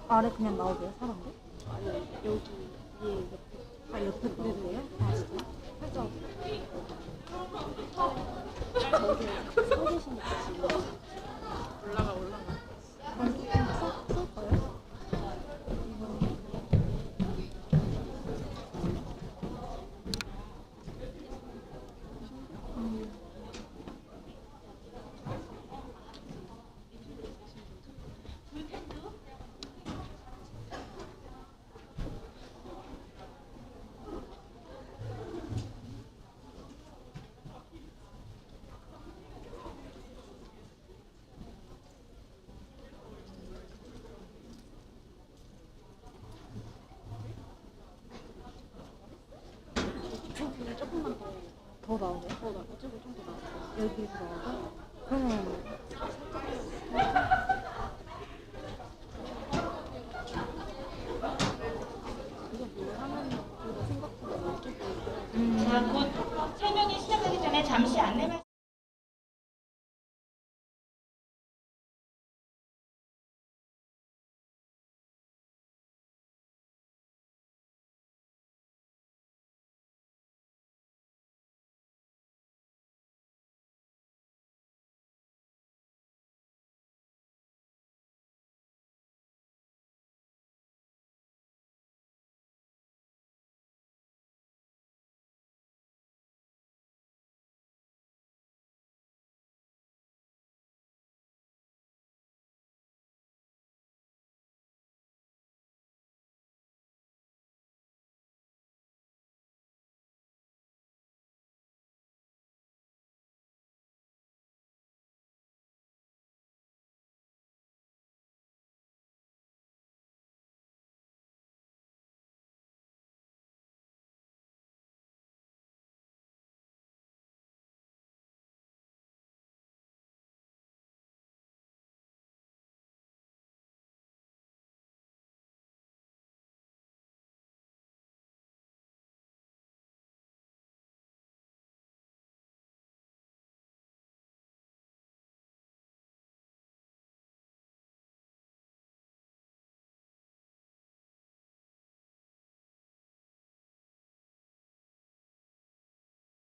아래 그냥 나오게요, 사람들? 아니, 여기 위에 옆에. 아, 옆에 나오게요? 아, 진짜? 살짝 저기 서 계시니까 지금 올라가. 아, 풀까요? 이쪽이 조금만 더 나오게? 이쪽이 좀 더 나아. 여기 들어가고? 그러면 이거 뭘 하면 그거 생각보다 넓게 보이고. 자, 곧 설명이 시작하기 전에 잠시 안내만.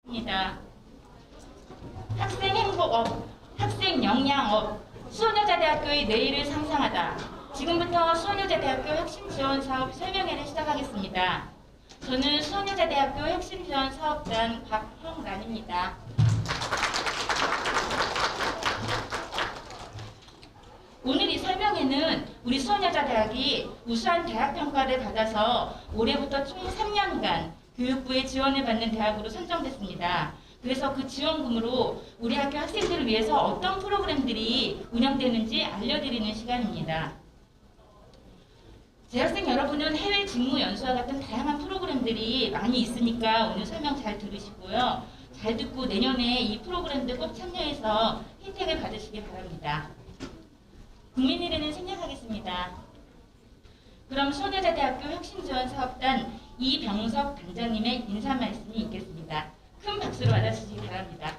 입니다. 학생 행복업, 학생 역량업, 수원여자대학교의 내일을 상상하다. 지금부터 수원여자대학교 혁신지원사업 설명회를 시작하겠습니다. 저는 수원여자대학교 혁신지원사업단 박형란입니다. 오늘 이 설명회는 우리 수원여자대학이 우수한 대학평가를 받아서 올해부터 총 3년간 교육부의 지원을 받는 대학으로 선정됐습니다. 그래서 그 지원금으로 우리 학교 학생들을 위해서 어떤 프로그램들이 운영되는지 알려드리는 시간입니다. 재학생 여러분은 해외 직무 연수와 같은 다양한 프로그램들이 많이 있으니까 오늘 설명 잘 들으시고요. 잘 듣고 내년에 이 프로그램들 꼭 참여해서 혜택을 받으시기 바랍니다. 국민의례는 생략하겠습니다. 그럼 수원여자대학교 혁신지원사업단 이병석 단장님의 인사 말씀이 있겠습니다. 큰 박수로 맞아주시기 바랍니다.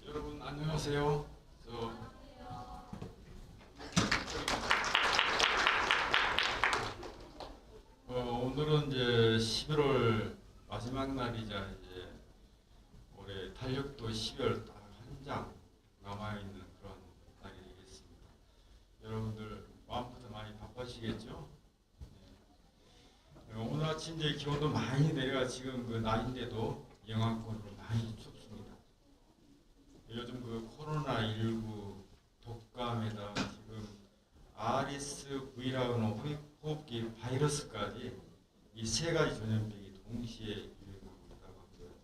여러분 안녕하세요. 오늘은 이제 11월 마지막 날이자 이제 올해 달력도 12월 딱 한 장 남아 있는 그런 날이겠습니다. 여러분들 마음부터 많이 바빠지겠죠? 네. 오늘 아침 이제 기온도 많이 내려가 지금 그 날인데도 영하권으로 많이 춥습니다. 요즘 그 코로나19 독감에다 지금 RSV라는 호흡기 바이러스까지 이 세 가지 전염병이 동시에 유행하고 있다고 합니다.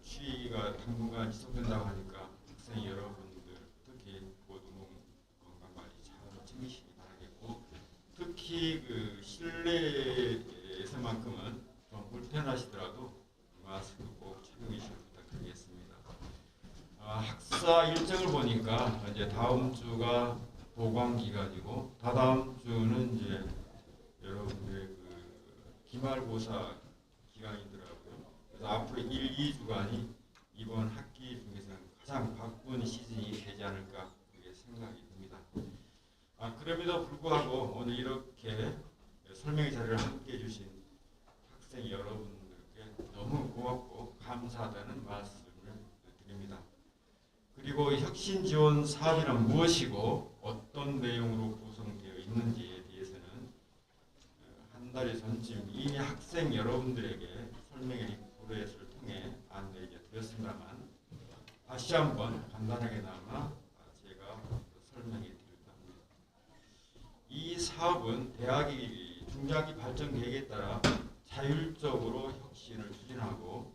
추위가 당분간 지속된다고 하니까 학생 여러분들 특히 모두 몸 건강 관리 잘 챙기시기 바라겠고, 특히 그 실내에서만큼은 좀 불편하시더라도 마스크 꼭 착용해 주시기 부탁드리겠습니다. 학생 학사 일정을 보니까 이제 다음 주가 보강 기간이고 다다음 주는 이제 여러분들의 그 기말고사 기간이더라고요. 그래서 앞으로 1, 2주간이 이번 학기 중에서는 가장 바쁜 시즌이 되지 않을까 그렇게 생각이 듭니다. 그럼에도 불구하고 오늘 이렇게 설명의 자리를 함께 해주신 학생 여러분들께 너무 고맙고 감사하다는 말씀을 드립니다. 그리고 혁신 지원 사업이란 무엇이고 어떤 내용으로 구성되어 있는지에 대해서는 한 달 전쯤 이미 학생 여러분들에게 설명의 리플렛을 통해 안내해 드렸습니다만 다시 한번 간단하게나마 제가 설명해 드릴까 합니다. 이 사업은 대학이 중장기 발전 계획에 따라 자율적으로 혁신을 추진하고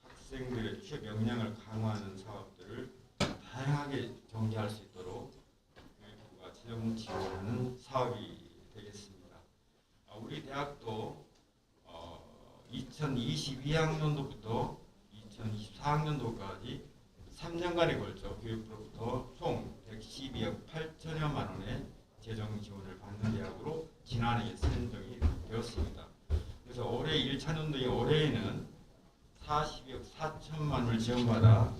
학생들의 취업 역량을 강화하는 사업들을 다양하게 전개할 수 있도록 교육부가 재정 지원하는 사업이 되겠습니다. 우리 대학도 2022학년도부터 2024학년도까지 3년간에 걸쳐 교육부로부터 총 112억 8천여만 원의 재정 지원을 받는 대학으로 지난해 선정이 되었습니다. 그래서 올해 1차년도의 올해에는 40억 4천만 원을 지원받아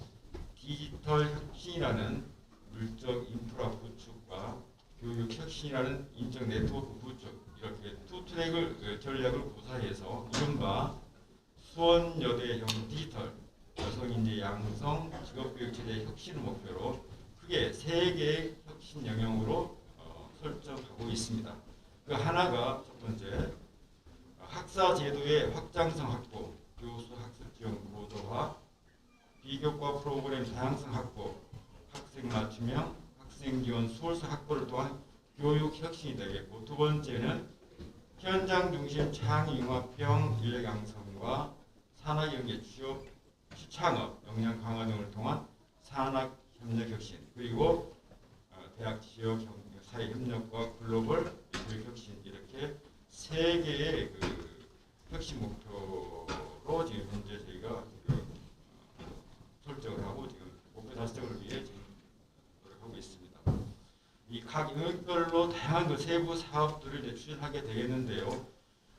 디지털 혁신이라는 물적 인프라 구축과 교육 혁신이라는 인적 네트워크 구축 이렇게 투 트랙을 전략을 구사해서 이른바 수원여대형 디지털 여성인재 양성 직업교육체제 혁신을 목표로 크게 3개의 혁신 영역으로 설정하고 있습니다. 그 하나가 첫 번째 학사 제도의 확장성 확보, 교수 학습 지원 고도화, 비교과 프로그램 다양성 확보, 학생 맞춤형, 학생 지원 수월성 확보를 통한 교육 혁신이 되겠고 두 번째는 현장 중심 창의 융합형 인력 양성과 산학 연계 취업 취창업 역량 강화 등을 통한 산학 협력 혁신 그리고 대학 지역 사회 협력과 글로벌 교육 혁신 이렇게 3개의 그 혁신 목표로 지금 현재 저희가 설정을 하고 지금 목표 달성을 위해 지금 노력하고 있습니다. 이 각 영역별로 다양한 그 세부 사업들을 이제 추진하게 되겠는데요.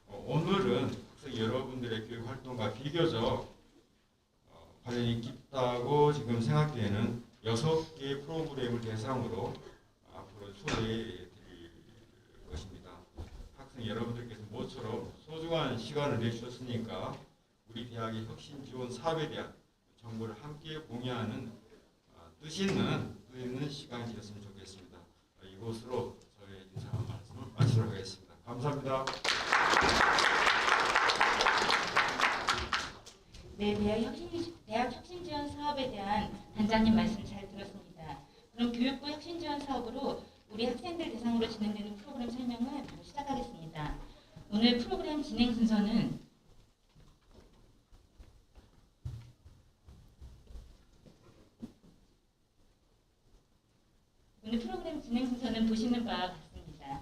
오늘은 학생 여러분들의 교육 활동과 비교적 관련이 깊다고 지금 생각되는 6개의 프로그램을 대상으로 앞으로 소개해 드릴 것입니다. 학생 여러분들께서 모처럼 소중한 시간을 내주셨으니까 우리 대학의 혁신 지원 사업에 대한 정보를 함께 공유하는 뜻 있는 시간이 되었으면 좋겠습니다. 이것으로 저의 인사한 말씀을 마치도록 하겠습니다. 감사합니다. 네, 대학 혁신 지원 사업에 대한 단장님 말씀 잘 들었습니다. 그럼 교육부 혁신 지원 사업으로 우리 학생들 대상으로 진행되는 프로그램 설명을 바로 시작하겠습니다. 오늘 프로그램 진행 순서는 보시는 바와 같습니다.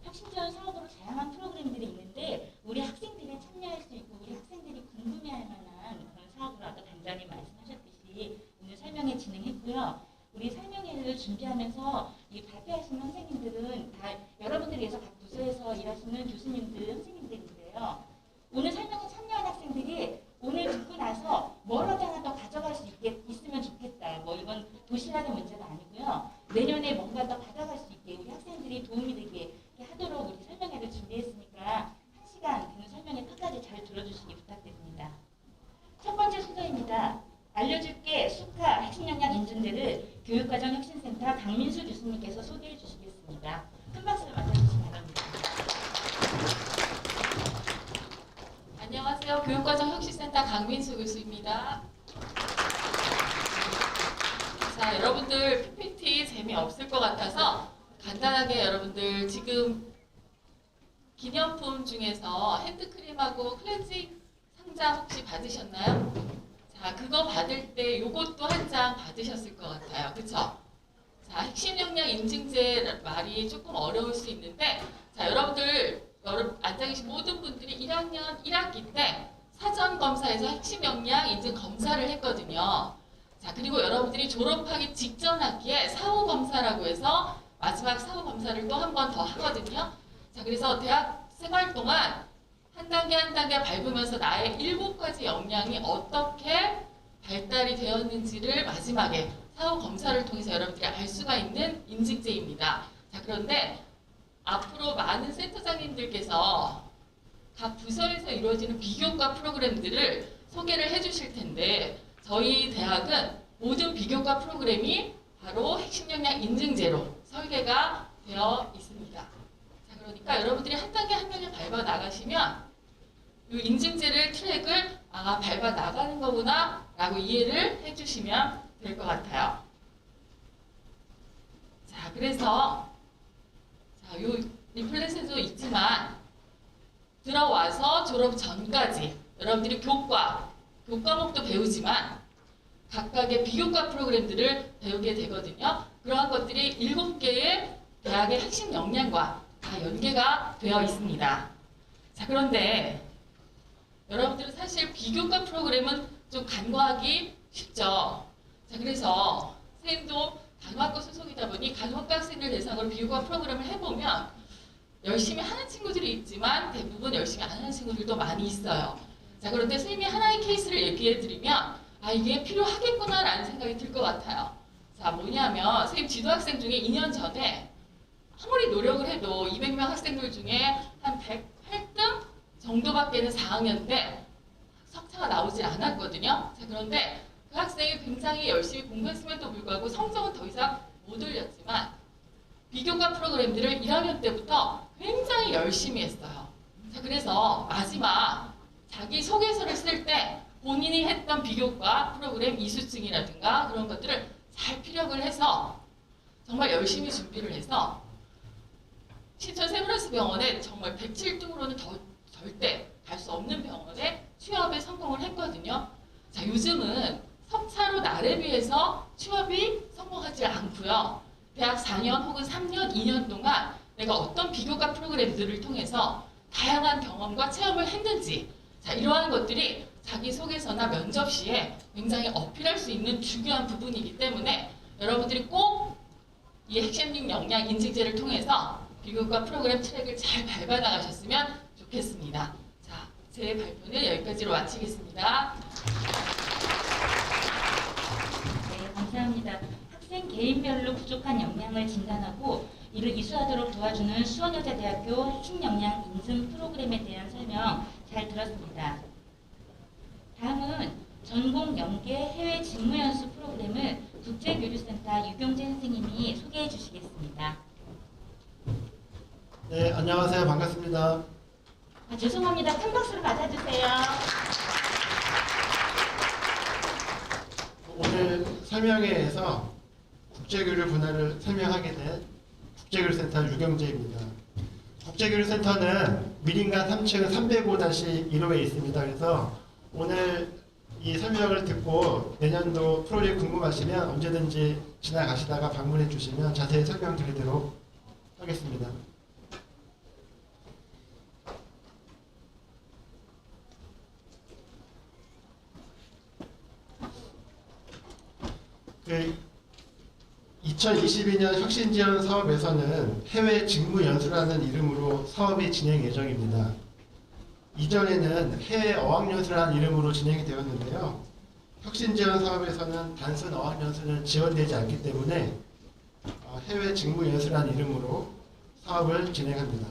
혁신 지원 사업으로 다양한 프로그램들이 있는데 우리 학생들이 참여할 수 있고 우리 학생들이 궁금해할 만한 그런 사업으로 아까 단장님 말씀하셨듯이 오늘 설명회 진행했고요. 우리 설명회를 준비하면서 이 발표하시는 선생님들은 다 여러분들을 위해서 각 부서에서 일하시는 교수님들, 선생님들인데요. 오늘 설명회 참여한 학생들이 오늘 듣고 나서 뭐라도 하나 더 가져갈 수 있으면 좋겠다. 뭐 이건 도시락의 문제가 아니고요. 내년에 뭔가 더 받아갈 수 있게 우리 학생들이 도움이 되게 하도록 우리 설명회를 준비했으니까 1시간 되는 설명회 끝까지 잘 들어주시기 부탁드립니다. 첫 번째 순서입니다. 알려줄게 수카 핵심 역량 인증제를 교육과정혁신센터 강민수 교수님께서 소개해 주시겠습니다. 큰 박수를 맞아주시기 바랍니다. 안녕하세요. 교육과정혁신센터 강민수 교수입니다. 자, 여러분들 PPT 재미없을 것 같아서 간단하게 여러분들 지금 기념품 중에서 핸드크림하고 클렌징 상자 혹시 받으셨나요? 자, 그거 받을 때 요것도 한 장 받으셨을 것 같아요. 그쵸? 자, 핵심 역량 인증제 말이 조금 어려울 수 있는데 자, 여러분들 앉아 계신 모든 분들이 1학년 1학기 때 사전 검사에서 핵심 역량 인증 검사를 했거든요. 자, 그리고 여러분들이 졸업하기 직전 학기에 사후검사라고 해서 마지막 사후검사를 또 한 번 더 하거든요. 자, 그래서 대학 생활 동안 한 단계 한 단계 밟으면서 나의 7가지 역량이 어떻게 발달이 되었는지를 마지막에 사후검사를 통해서 여러분들이 알 수가 있는 인증제입니다. 자, 그런데 앞으로 많은 센터장님들께서 각 부서에서 이루어지는 비교과 프로그램들을 소개를 해주실 텐데 저희 대학은 모든 비교과 프로그램이 바로 핵심 역량 인증제로 설계가 되어 있습니다. 자, 그러니까 여러분들이 한 단계 한 단계 밟아 나가시면 이 인증제를 트랙을 밟아 나가는 거구나 라고 이해를 해주시면 될 것 같아요. 자, 그래서 요 리플렛에도 있지만 들어와서 졸업 전까지 여러분들이 교과목도 배우지만 각각의 비교과 프로그램들을 배우게 되거든요. 그러한 것들이 7개의 대학의 핵심 역량과 다 연계가 되어 있습니다. 자, 그런데 여러분들은 사실 비교과 프로그램은 좀 간과하기 쉽죠. 자, 그래서 선생님도 간호학과 소속이다 보니 간호학과 학생들 대상으로 비교과 프로그램을 해보면 열심히 하는 친구들이 있지만 대부분 열심히 안 하는 친구들도 많이 있어요. 자, 그런데 선생님이 하나의 케이스를 얘기해드리면 이게 필요하겠구나 라는 생각이 들 것 같아요. 자, 뭐냐면 선생님 지도학생 중에 2년 전에 아무리 노력을 해도 200명 학생들 중에 한 108등 정도밖에는 4학년 때 석차가 나오질 않았거든요. 자, 그런데 그 학생이 굉장히 열심히 공부했음에도 불구하고 성적은 더 이상 못 올렸지만 비교과 프로그램들을 1학년 때부터 굉장히 열심히 했어요. 자, 그래서 마지막 자기 소개서를 쓸 때 본인이 했던 비교과 프로그램 이수증이라든가 그런 것들을 잘 피력을 해서 정말 열심히 준비를 해서 신천 세브란스 병원에 정말 107등으로는 절대 갈 수 없는 병원에 취업에 성공을 했거든요. 자, 요즘은 석차로 나를 비해서 취업이 성공하지 않고요. 대학 4년 혹은 3년, 2년 동안 내가 어떤 비교과 프로그램들을 통해서 다양한 경험과 체험을 했는지, 자, 이러한 것들이 자기소개서나 면접 시에 굉장히 어필할 수 있는 중요한 부분이기 때문에 여러분들이 꼭 이 핵심 역량 인증제를 통해서 비교과 프로그램 트랙을 잘 밟아 나가셨으면 좋겠습니다. 자, 제 발표는 여기까지로 마치겠습니다. 네, 감사합니다. 학생 개인별로 부족한 역량을 진단하고 이를 이수하도록 도와주는 수원여자대학교 핵심 역량 인증 프로그램에 대한 설명 잘 들었습니다. 다음은 전공 연계 해외 직무 연수 프로그램을 국제교류센터 유경재 선생님이 소개해 주시겠습니다. 네, 안녕하세요. 반갑습니다. 죄송합니다. 큰 박수로 맞아주세요. 오늘 설명회에서 국제교류 분야를 설명하게 된 국제교류센터 유경재입니다. 국제교류센터는 미린간 3층 305-1호에 있습니다. 그래서 오늘 이 설명을 듣고 내년도 프로젝트 궁금하시면 언제든지 지나가시다가 방문해 주시면 자세히 설명드리도록 하겠습니다. 그 2022년 혁신지원 사업에서는 해외 직무연수라는 이름으로 사업이 진행 예정입니다. 이전에는 해외 어학연수라는 이름으로 진행이 되었는데요. 혁신지원 사업에서는 단순 어학연수는 지원되지 않기 때문에 해외 직무연수라는 이름으로 사업을 진행합니다.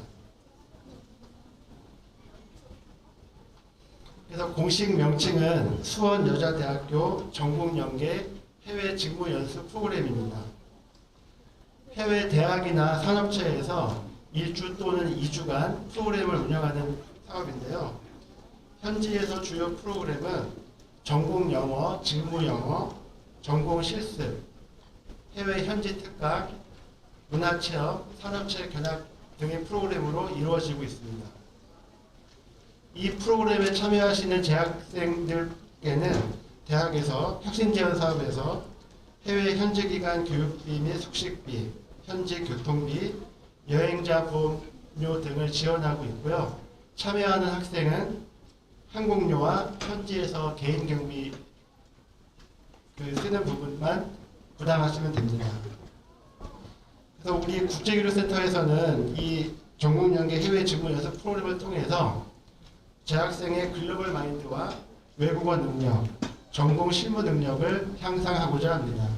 그래서 공식 명칭은 수원여자대학교 전공연계 해외 직무연수 프로그램입니다. 해외 대학이나 산업체에서 1주 또는 2주간 프로그램을 운영하는 사업인데요. 현지에서 주요 프로그램은 전공 영어, 직무 영어, 전공 실습, 해외 현지 특강, 문화체험, 산업체 견학 등의 프로그램으로 이루어지고 있습니다. 이 프로그램에 참여하시는 재학생들께는 대학에서 혁신지원 사업에서 해외 현지 기간 교육비 및 숙식비, 현지 교통비, 여행자 보험료 등을 지원하고 있고요. 참여하는 학생은 항공료와 현지에서 개인 경비 쓰는 부분만 부담하시면 됩니다. 그래서 우리 국제교류센터에서는 이 전국연계 해외 직무 연수 프로그램을 통해서 재학생의 글로벌 마인드와 외국어 능력, 전공 실무 능력을 향상하고자 합니다.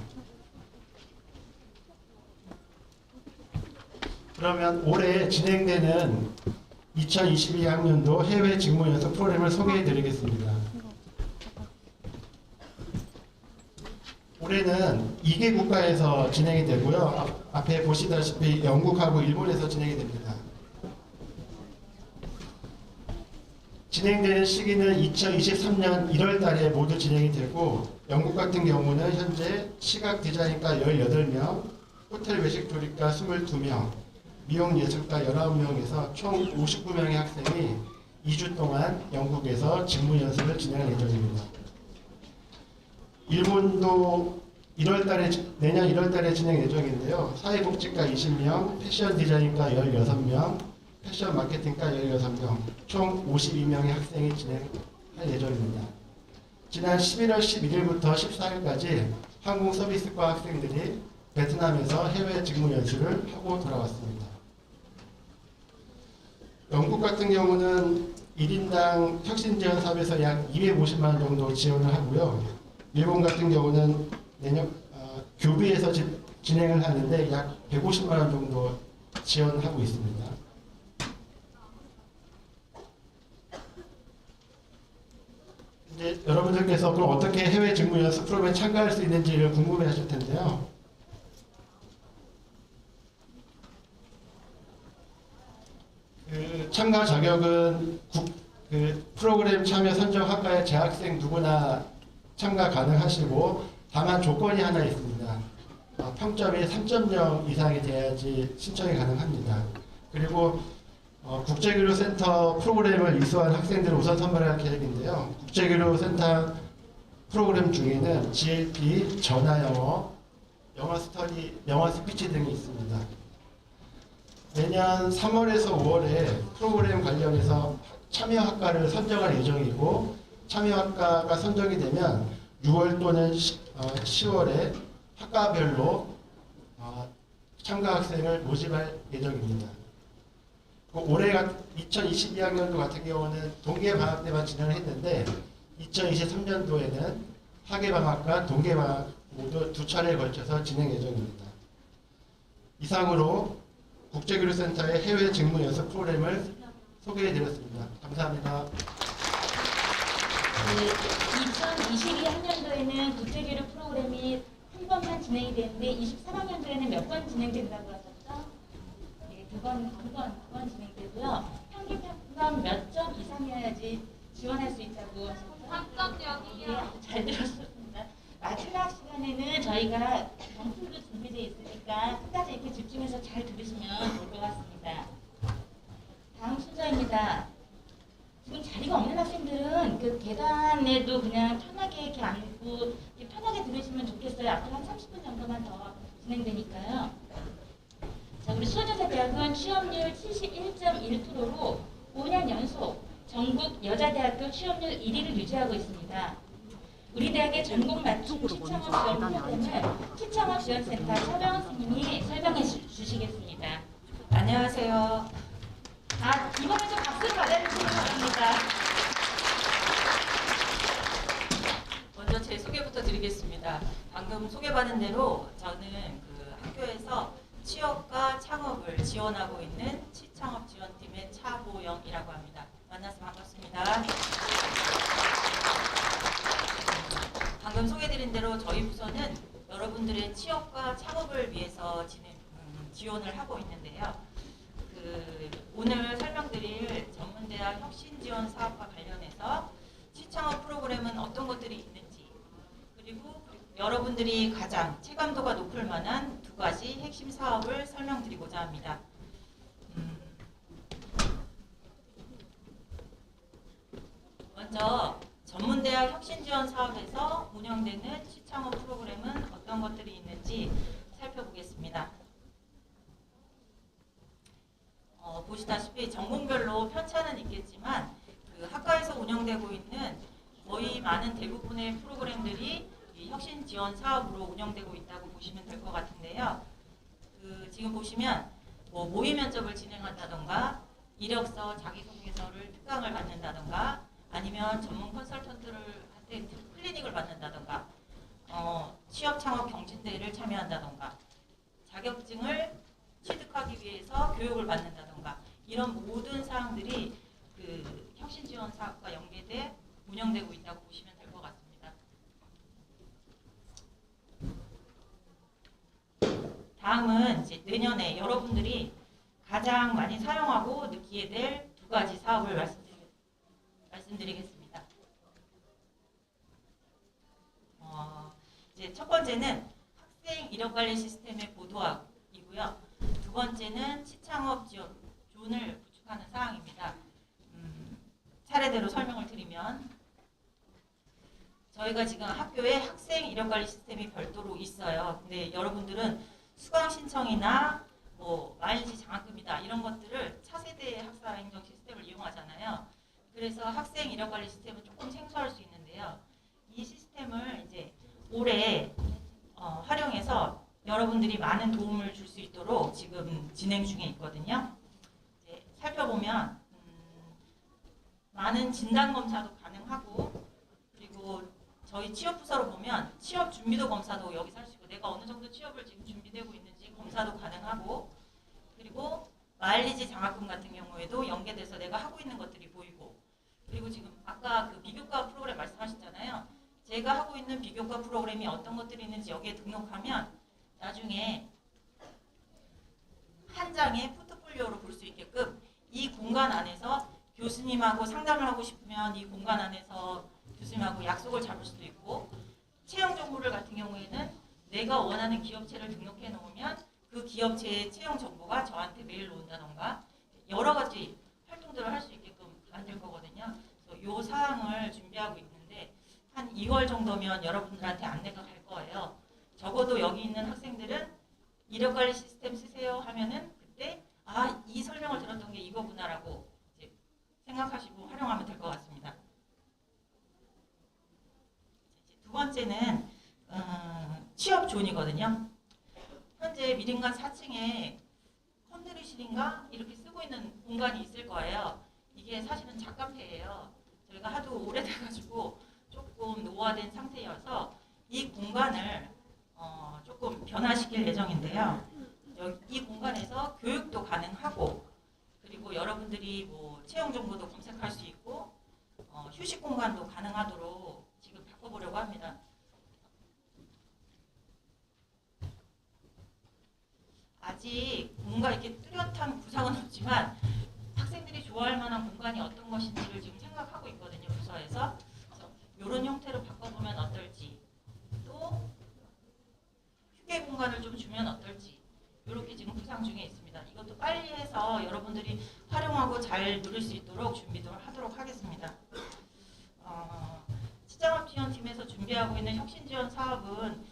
그러면 올해 진행되는 2022학년도 해외 직무 연수 프로그램을 소개해 드리겠습니다. 올해는 2개 국가에서 진행이 되고요. 앞에 보시다시피 영국하고 일본에서 진행이 됩니다. 진행되는 시기는 2023년 1월 달에 모두 진행이 되고, 영국 같은 경우는 현재 시각 디자인과 18명, 호텔 외식 조리과 22명, 미용 예술과 19명에서 총 59명의 학생이 2주 동안 영국에서 직무 연수를 진행할 예정입니다. 일본도 내년 1월 달에 진행 예정인데요. 사회복지과 20명, 패션 디자인과 16명, 패션 마케팅과 16명, 총 52명의 학생이 진행할 예정입니다. 지난 11월 11일부터 14일까지 항공서비스과 학생들이 베트남에서 해외 직무 연수를 하고 돌아왔습니다. 영국 같은 경우는 1인당 혁신 지원 사업에서 약 250만 원 정도 지원을 하고요. 일본 같은 경우는 교비에서 진행을 하는데 약 150만 원 정도 지원하고 있습니다. 이제 여러분들께서 그럼 어떻게 해외 직무 연수 프로그램에 참가할 수 있는지를 궁금해 하실 텐데요. 참가 자격은 프로그램 참여 선정 학과의 재학생 누구나 참가 가능하시고, 다만 조건이 하나 있습니다. 평점이 3.0 이상이 돼야지 신청이 가능합니다. 그리고 국제교류센터 프로그램을 이수한 학생들을 우선 선발할 계획인데요. 국제교류센터 프로그램 중에는 GLP, 전화영어, 영어 스피치 등이 있습니다. 내년 3월에서 5월에 프로그램 관련해서 참여학과를 선정할 예정이고, 참여학과가 선정이 되면 6월 또는 10월에 학과별로 참가 학생을 모집할 예정입니다. 올해 2022학년도 같은 경우는 동계방학 때만 진행을 했는데, 2023년도에는 학예방학과 동계방학 모두 2차례에 걸쳐서 진행 예정입니다. 이상으로 국제교류센터의 해외 직무 연수 프로그램을 소개해드렸습니다. 감사합니다. 네, 2022학년도에는 국제교류 프로그램이 한 번만 진행이 되는데 23학년도에는 몇 번 진행된다고 하셨죠? 네, 두 번 진행되고요. 평균 평점 몇 점 이상이어야지 지원할 수 있다고 하셨죠? 3.0이요. 잘 들었습니다. 마지막 시간에는 저희가 경품도 준비되어 있으니까 끝까지 이렇게 집중해서 잘 들으시면 좋을 것 같습니다. 다음 순서입니다. 지금 자리가 없는 학생들은 그 계단에도 그냥 편하게 이렇게 앉고 이렇게 편하게 들으시면 좋겠어요. 앞으로 한 30분 정도만 더 진행되니까요. 자, 우리 수원여자대학은 취업률 71.1%로 5년 연속 전국 여자대학교 취업률 1위를 유지하고 있습니다. 우리 대학의 전공 맞춤 시청업 지원 프로그램을 시청업 지원센터 서병 선생님이 설명해 주시겠습니다. 안녕하세요. 이번에도 박수를 받아주시기 바랍니다. 먼저 제 소개부터 드리겠습니다. 방금 소개받은 대로 저는 그 학교에서 취업과 창업을 지원하고 있는 시창업 지원팀의 차보영이라고 합니다. 만나서 반갑습니다. 방금 소개드린 대로 저희 부서는 여러분들의 취업과 창업을 위해서 지원을 하고 있는데요. 오늘 설명드릴 전문대학 혁신지원 사업과 관련해서 시창업 프로그램은 어떤 것들이 있는지, 그리고 여러분들이 가장 체감도가 높을 만한 두 가지 핵심 사업을 설명드리고자 합니다. 먼저 전문대학 혁신지원 사업에서 운영되는 시창업 프로그램은 어떤 것들이 있는지 살펴보겠습니다. 보시다시피 전공별로 편차는 있겠지만 그 학과에서 운영되고 있는 거의 많은 대부분의 프로그램들이 이 혁신 지원 사업으로 운영되고 있다고 보시면 될 것 같은데요. 지금 보시면 뭐 모의 면접을 진행한다던가 이력서, 자기소개서를 특강을 받는다던가 아니면 전문 컨설턴트한테 클리닉을 받는다던가 취업 창업 경진대회를 참여한다던가 자격증을 취득하기 위해서 교육을 받는다던가 이런 모든 사항들이 그 혁신 지원 사업과 연계돼 운영되고 있다고 보시면 될 것 같습니다. 다음은 이제 내년에 여러분들이 가장 많이 사용하고 느끼게 될 두 가지 사업을 말씀드리겠습니다. 이제 첫 번째는 학생 이력관리 시스템의 보도이고요. 두 번째는 시창업 지원을 구축하는 사항입니다. 차례대로 설명을 드리면 저희가 지금 학교에 학생 이력관리 시스템이 별도로 있어요. 근데 여러분들은 수강 신청이나 뭐 마일리지 장학금이다 이런 것들을 차세대 학사행정 시스템을 이용하잖아요. 그래서 학생 이력관리 시스템은 조금 생소할 수 있는데요. 이 시스템을 이제 올해 활용해서 여러분들이 많은 도움을 줄 수 있도록 지금 진행 중에 있거든요. 이제 살펴보면 많은 진단 검사도 가능하고 그리고 저희 취업 부서로 보면 취업 준비도 검사도 여기서 할 수 있고 내가 어느 정도 취업을 지금 준비되고 있는지 검사도 가능하고 그리고 마일리지 장학금 같은 경우에도 연계돼서 내가 하고 있는 것들이 보이고 그리고 지금 아까 그 비교과 프로그램 말씀하셨잖아요. 제가 하고 있는 비교과 프로그램이 어떤 것들이 있는지 여기에 등록하면 나중에 한 장의 포트폴리오로 볼 수 있게끔 이 공간 안에서 교수님하고 상담을 하고 싶으면 이 공간 안에서 교수님하고 약속을 잡을 수도 있고 채용 정보를 같은 경우에는 내가 원하는 기업체를 등록해 놓으면 그 기업체의 채용 정보가 저한테 메일로 온다던가 여러 가지 활동들을 할 수 있게끔 만들 거거든요. 그래서 이 사항을 준비하고 있는데 한 2월 정도면 여러분들한테 안내가 갈 거예요. 적어도 여기 있는 학생들은 이력관리 시스템 쓰세요 하면은 그때 이 설명을 들었던 게 이거구나라고 이제 생각하시고 활용하면 될 것 같습니다. 두 번째는 취업 존이거든요. 현재 미림관 4층에 컨드리실인가 이렇게 쓰고 있는 공간이 있을 거예요. 이게 사실은 작카페예요. 저희가 하도 오래돼가지고 조금 노화된 상태여서 이 공간을 조금 변화시킬 예정인데요. 이 공간에서 교육도 가능하고 그리고 여러분들이 뭐 채용 정보도 검색할 수 있고 휴식 공간도 가능하도록 지금 바꿔보려고 합니다. 아직 뭔가 이렇게 뚜렷한 구상은 없지만 학생들이 좋아할 만한 공간이 어떤 것인지를 지금 생각하고 있거든요. 부서에서. 그래서 이런 형태로 바꿔보면 어떨지 또 휴게 공간을 좀 주면 어떨지 이렇게 지금 구상 중에 있습니다. 이것도 빨리 해서 여러분들이 활용하고 잘 누릴 수 있도록 준비도 하도록 하겠습니다. 시장업 지원팀에서 준비하고 있는 혁신 지원 사업은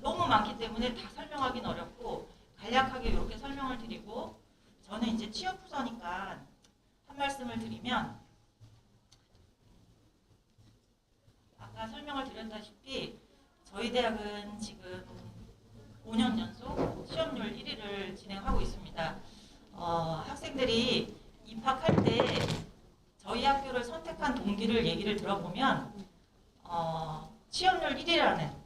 너무 많기 때문에 다 설명하기는 어렵고 간략하게 이렇게 설명을 드리고 저는 이제 취업 부서니까 한 말씀을 드리면 아까 설명을 드렸다시피 저희 대학은 지금 5년 연속 취업률 1위를 진행하고 있습니다. 학생들이 입학할 때 저희 학교를 선택한 동기를 얘기를 들어보면 취업률 1위라는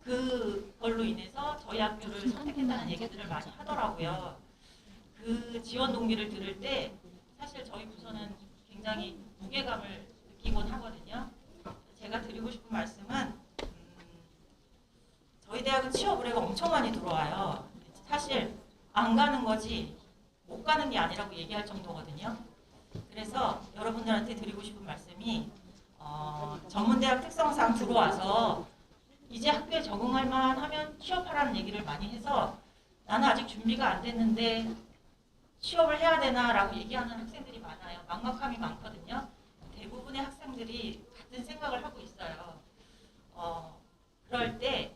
그걸로 인해서 저희 학교를 선택했다는 얘기들을 많이 하더라고요. 그 지원 동기를 들을 때 사실 저희 부서는 굉장히 무게감을 느끼곤 하거든요. 제가 드리고 싶은 말씀은 저희 대학은 취업 의뢰가 엄청 많이 들어와요. 사실 안 가는 거지 못 가는 게 아니라고 얘기할 정도거든요. 그래서 여러분들한테 드리고 싶은 말씀이 전문대학 특성상 들어와서 이제 학교에 적응할 만하면 취업하라는 얘기를 많이 해서 나는 아직 준비가 안 됐는데 취업을 해야 되나 라고 얘기하는 학생들이 많아요. 막막함이 많거든요. 대부분의 학생들이 같은 생각을 하고 있어요. 그럴 때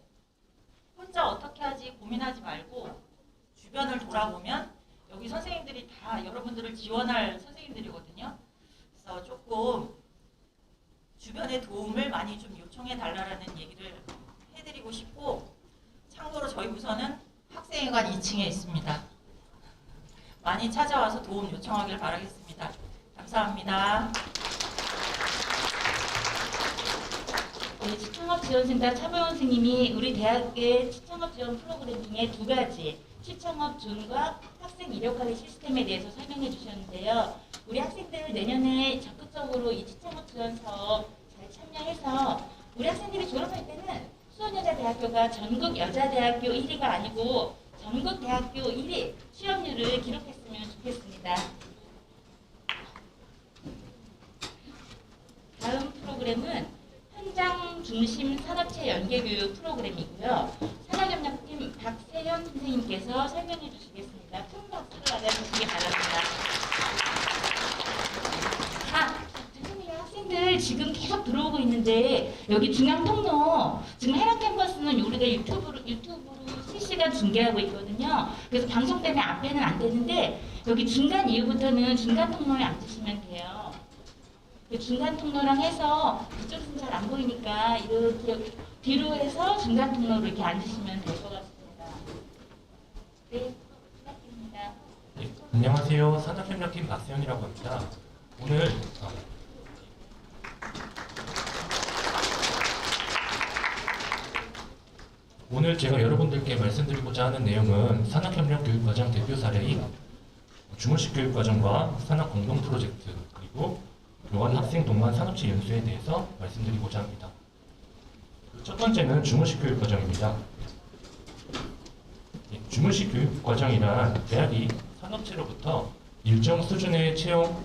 혼자 어떻게 하지 고민하지 말고 주변을 돌아보면 여기 선생님들이 다 여러분들을 지원할 선생님들이거든요. 그래서 조금 주변의 도움을 많이 좀 요청해 달라는 얘기를 해드리고 싶고, 참고로 저희 부서는 학생회관 2층에 있습니다. 많이 찾아와서 도움 요청하길 바라겠습니다. 감사합니다. 네, 취창업지원센터 차보영 선생님이 우리 대학의 취창업 지원 프로그램 중에 두 가지 취창업 준과 학생 이력화의 시스템에 대해서 설명해 주셨는데요. 우리 학생들 내년에 적극적으로 이 취창업 지원 사업 잘 참여해서 우리 학생들이 졸업할 때는 수원여자대학교가 전국 여자대학교 1위가 아니고 전국 대학교 1위 취업률을 기록했으면 좋겠습니다. 다음 프로그램은 현장 중심 산업체 연계 교육 프로그램이고요. 산학협력팀 박세현 선생님께서 설명해 주시겠습니다. 큰 박수를 받아주시기 바랍니다. 선생님, 학생들 지금 계속 들어오고 있는데 여기 중앙 통로 지금 해랑 캠퍼스는 우리가 유튜브로 실시간 중계하고 있거든요. 그래서 방송 때문에 앞에는 안 되는데 여기 중간 이후부터는 중간 통로에 앉으시면 돼요. 그 중간 통로랑 해서 이쪽은 잘 안 보이니까 이렇게 뒤로 해서 중간 통로로 이렇게 앉으시면 될 것 같습니다. 네, 부탁드립니다. 네, 안녕하세요. 산업협력팀 박세현이라고 합니다. 오늘 제가 여러분들께 말씀드리고자 하는 내용은 산학협력교육과정 대표 사례인 주문식 교육과정과 산학 공동 프로젝트 그리고 교환 학생 동반 산업체 연수에 대해서 말씀드리고자 합니다. 첫 번째는 주문식 교육과정입니다. 주문식 교육과정이란 대학이 산업체로부터 일정 수준의 채용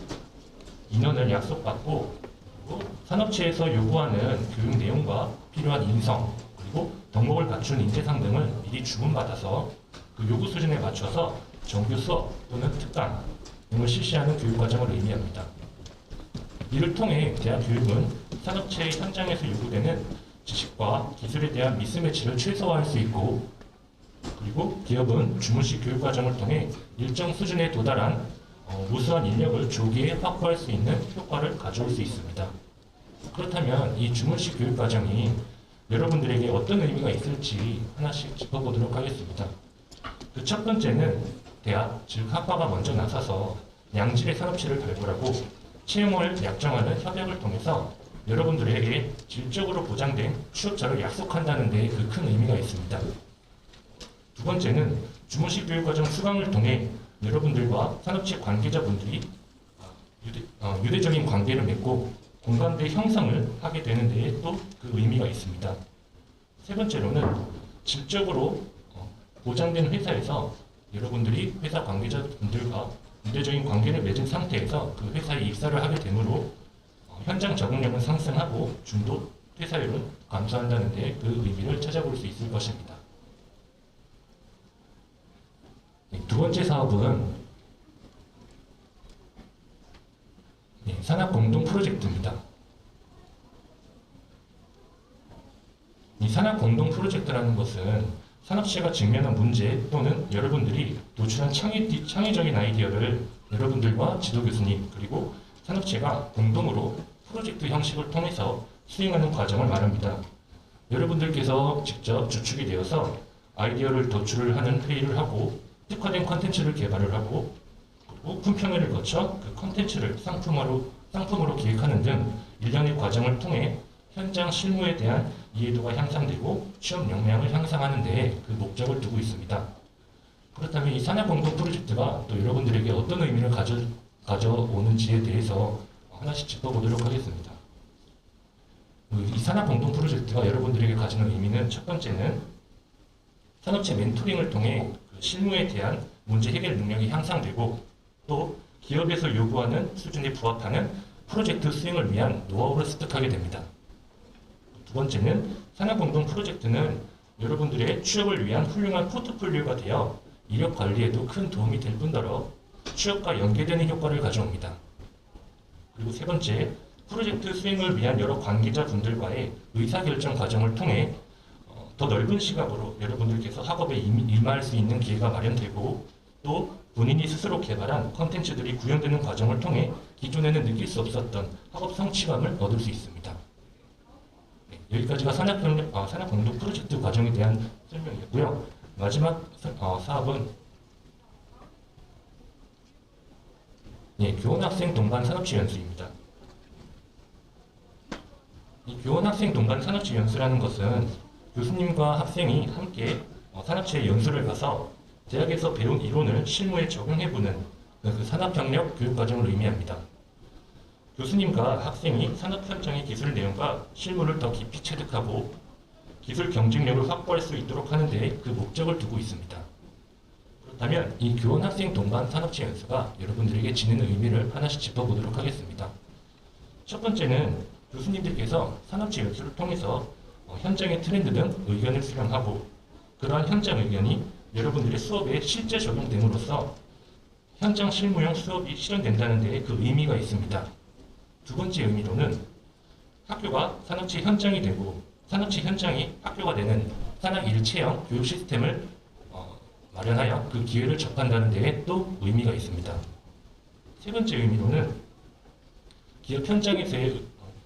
인원을 약속받고 그리고 산업체에서 요구하는 교육 내용과 필요한 인성 그리고 덕목을 갖춘 인재상 등을 미리 주문받아서 그 요구 수준에 맞춰서 정규 수업 또는 특강 등을 실시하는 교육과정을 의미합니다. 이를 통해 대학 교육은 산업체 현장에서 요구되는 지식과 기술에 대한 미스매치를 최소화할 수 있고 그리고 기업은 주문식 교육과정을 통해 일정 수준에 도달한 우수한 인력을 조기에 확보할 수 있는 효과를 가져올 수 있습니다. 그렇다면 이 주문식 교육과정이 여러분들에게 어떤 의미가 있을지 하나씩 짚어보도록 하겠습니다. 그 첫 번째는 대학, 즉 학과가 먼저 나서서 양질의 산업체를 발굴하고 채용을 약정하는 협약을 통해서 여러분들에게 질적으로 보장된 취업자를 약속한다는 데 그 큰 의미가 있습니다. 두 번째는 주문식 교육과정 수강을 통해 여러분들과 산업체 관계자분들이 유대적인 관계를 맺고 공감대 형성을 하게 되는 데에 또 그 의미가 있습니다. 세 번째로는 질적으로 보장된 회사에서 여러분들이 회사 관계자분들과 유대적인 관계를 맺은 상태에서 그 회사에 입사를 하게 되므로 현장 적응력은 상승하고 중도 퇴사율은 감소한다는 데 그 의미를 찾아볼 수 있을 것입니다. 두 번째 사업은 산학 공동 프로젝트입니다. 이 산학 공동 프로젝트라는 것은 산업체가 직면한 문제 또는 여러분들이 도출한 창의적인 아이디어를 여러분들과 지도교수님 그리고 산업체가 공동으로 프로젝트 형식을 통해서 수행하는 과정을 말합니다. 여러분들께서 직접 주축이 되어서 아이디어를 도출을 하는 회의를 하고 특화된 컨텐츠를 개발을 하고 그리고 품평회를 거쳐 그 컨텐츠를 상품으로 기획하는 등 일련의 과정을 통해 현장 실무에 대한 이해도가 향상되고 취업 역량을 향상하는 데에 그 목적을 두고 있습니다. 그렇다면 이 산학공동 프로젝트가 또 여러분들에게 어떤 의미를 가져오는지에 대해서 하나씩 짚어보도록 하겠습니다. 이 산학공동 프로젝트가 여러분들에게 가지는 의미는 첫 번째는 산업체 멘토링을 통해 그 실무에 대한 문제 해결 능력이 향상되고 또 기업에서 요구하는 수준에 부합하는 프로젝트 수행을 위한 노하우를 습득하게 됩니다. 두 번째는 산학공동 프로젝트는 여러분들의 취업을 위한 훌륭한 포트폴리오가 되어 이력 관리에도 큰 도움이 될 뿐더러 취업과 연계되는 효과를 가져옵니다. 그리고 세 번째, 프로젝트 수행을 위한 여러 관계자분들과의 의사결정 과정을 통해 더 넓은 시각으로 여러분들께서 학업에 임할 수 있는 기회가 마련되고 또 본인이 스스로 개발한 컨텐츠들이 구현되는 과정을 통해 기존에는 느낄 수 없었던 학업 성취감을 얻을 수 있습니다. 여기까지가 산학 공동 프로젝트 과정에 대한 설명이었고요. 마지막 사업은 교원학생 동반 산업체 연수입니다. 이 교원학생 동반 산업체 연수라는 것은 교수님과 학생이 함께 산업체에 연수를 가서 대학에서 배운 이론을 실무에 적용해보는 그 산업협력 교육과정을 의미합니다. 교수님과 학생이 산업 현장의 기술 내용과 실무를 더 깊이 체득하고 기술 경쟁력을 확보할 수 있도록 하는 데 그 목적을 두고 있습니다. 그렇다면 이 교원 학생 동반 산업체 연수가 여러분들에게 지니는 의미를 하나씩 짚어보도록 하겠습니다. 첫 번째는 교수님들께서 산업체 연수를 통해서 현장의 트렌드 등 의견을 수렴하고 그러한 현장 의견이 여러분들의 수업에 실제 적용됨으로써 현장 실무형 수업이 실현된다는 데 그 의미가 있습니다. 두 번째 의미로는 학교가 산업체 현장이 되고 산업체 현장이 학교가 되는 산학 일체형 교육 시스템을 마련하여 그 기회를 접한다는 데에 또 의미가 있습니다. 세 번째 의미로는 기업 현장에서의